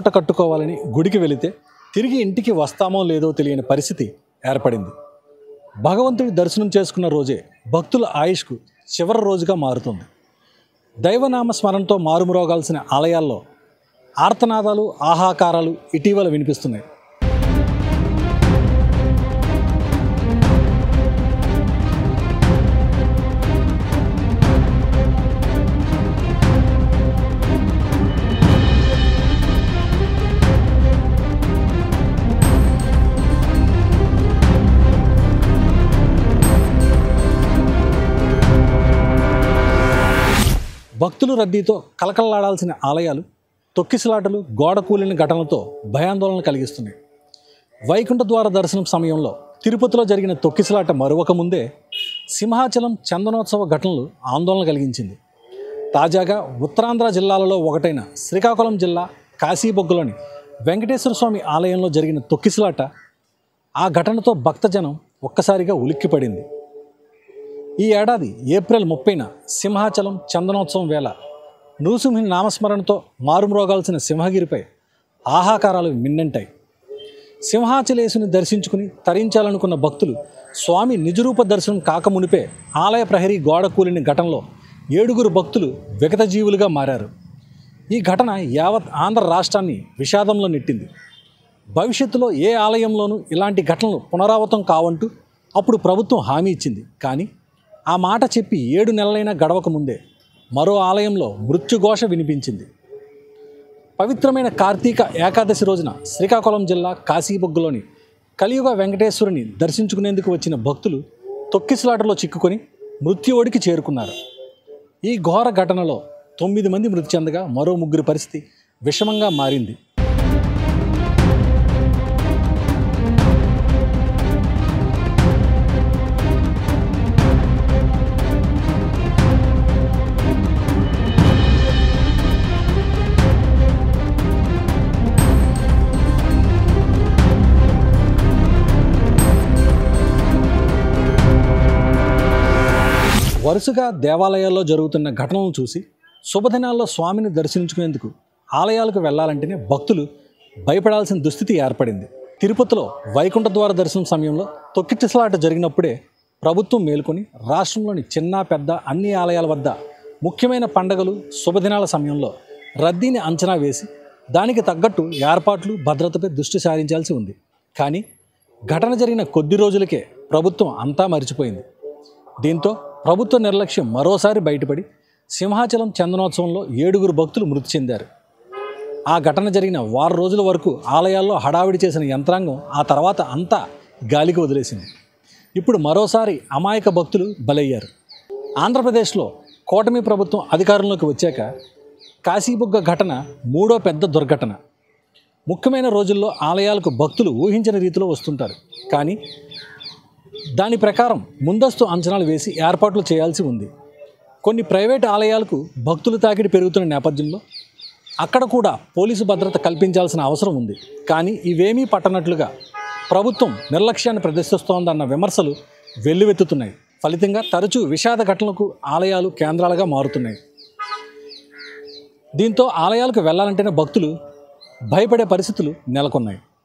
మూట కట్టుకోవాలని గుడికి వెళితే తిరిగి ఇంటికి వస్తామో లేదో తెలియని పరిస్థితి ఏర్పడింది. భగవంతుడి దర్శనం చేసుకున్న రోజే భక్తుల ఆయుష్కు చివరి రోజుగా మారుతుంది. దైవనామ స్మరణతో మారుమ్రోగాల్సిన ఆలయాల్లో ఆర్తనాదాలు, ఆహాకారాలు ఇటీవల వినిపిస్తున్నాయి. భక్తుల రద్దీతో కలకలలాడాల్సిన ఆలయాలు తొక్కిసలాటలు, గోడ కూలిన ఘటనలతో భయాందోళన కలిగిస్తున్నాయి. వైకుంఠ ద్వార దర్శనం సమయంలో తిరుపతిలో జరిగిన తొక్కిసలాట మరొక ముందే సింహాచలం చందనోత్సవ ఘటనలు ఆందోళన కలిగించింది. తాజాగా ఉత్తరాంధ్ర జిల్లాలలో ఒకటైన శ్రీకాకుళం జిల్లా కాశీబొగ్గలోని వెంకటేశ్వర స్వామి ఆలయంలో జరిగిన తొక్కిసలాట ఆ ఘటనతో భక్తజనం ఒక్కసారిగా ఉలిక్కిపడింది. ఈ ఏడాది ఏప్రిల్ 30న సింహాచలం చందనోత్సవం వేళ నృసింహుని నామస్మరణతో మారుమ్రోగాల్సిన సింహగిరిపై ఆహాకారాలు మిన్నంటాయి. సింహాచలేశుని దర్శించుకుని తరించాలనుకున్న భక్తులు స్వామి నిజరూప దర్శనం కాకమునిపే ఆలయ ప్రహరీ గోడ కూలిన ఘటనలో 7 భక్తులు విగతజీవులుగా మారారు. ఈ ఘటన యావత్ ఆంధ్ర రాష్ట్రాన్ని విషాదంలో నెట్టింది. భవిష్యత్తులో ఏ ఆలయంలోనూ ఇలాంటి ఘటనలు పునరావృతం కావంటూ అప్పుడు ప్రభుత్వం హామీ ఇచ్చింది. కానీ ఆ మాట చెప్పి 7 నెలలైనా గడవక ముందే మరో ఆలయంలో మృత్యుఘోష వినిపించింది. పవిత్రమైన కార్తీక ఏకాదశి రోజున శ్రీకాకుళం జిల్లా కాశీబొగ్గలోని కలియుగ వెంకటేశ్వరుని దర్శించుకునేందుకు వచ్చిన భక్తులు తొక్కిసలాటలో చిక్కుకొని మృత్యువోడికి చేరుకున్నారు. ఈ ఘోర ఘటనలో 9 మంది మృతి చెందగా మరో 3 పరిస్థితి విషమంగా మారింది. వరుసగా దేవాలయాల్లో జరుగుతున్న ఘటనలను చూసి శుభదినాల్లో స్వామిని దర్శించుకునేందుకు ఆలయాలకు వెళ్లాలంటేనే భక్తులు భయపడాల్సిన దుస్థితి ఏర్పడింది. తిరుపతిలో వైకుంఠ ద్వార దర్శనం సమయంలో తొక్కిసలాట జరిగినప్పుడే ప్రభుత్వం మేల్కొని రాష్ట్రంలోని చిన్న పెద్ద అన్ని ఆలయాల వద్ద ముఖ్యమైన పండుగలు, శుభదినాల సమయంలో రద్దీని అంచనా వేసి దానికి తగ్గట్టు ఏర్పాట్లు, భద్రతపై దృష్టి సారించాల్సి ఉంది. కానీ ఘటన జరిగిన కొద్ది రోజులకే ప్రభుత్వం అంతా మరిచిపోయింది. దీంతో ప్రభుత్వ నిర్లక్ష్యం మరోసారి బయటపడి సింహాచలం చందనోత్సవంలో 7 భక్తులు మృతి చెందారు. ఆ ఘటన జరిగిన వారం రోజుల వరకు ఆలయాల్లో హడావిడి చేసిన యంత్రాంగం ఆ తర్వాత అంతా గాలికి వదిలేసింది. ఇప్పుడు మరోసారి అమాయక భక్తులు బలయ్యారు. ఆంధ్రప్రదేశ్లో కూటమి ప్రభుత్వం అధికారంలోకి వచ్చాక కాశీబుగ్గ ఘటన 3వ పెద్ద దుర్ఘటన. ముఖ్యమైన రోజుల్లో ఆలయాలకు భక్తులు ఊహించని రీతిలో వస్తుంటారు. కానీ దాని ప్రకారం ముందస్తు అంచనాలు వేసి ఏర్పాట్లు చేయాల్సి ఉంది. కొన్ని ప్రైవేట్ ఆలయాలకు భక్తుల తాకిడి పెరుగుతున్న నేపథ్యంలో అక్కడ కూడా పోలీసు భద్రత కల్పించాల్సిన అవసరం ఉంది. కానీ ఇవేమీ పట్టనట్లుగా ప్రభుత్వం నిర్లక్ష్యాన్ని ప్రదర్శిస్తోందన్న విమర్శలు వెల్లువెత్తుతున్నాయి. ఫలితంగా తరచూ విషాద ఘటనలకు ఆలయాలు కేంద్రాలుగా మారుతున్నాయి. దీంతో ఆలయాలకు వెళ్లాలంటేనే భక్తులు భయపడే పరిస్థితులు నెలకొన్నాయి.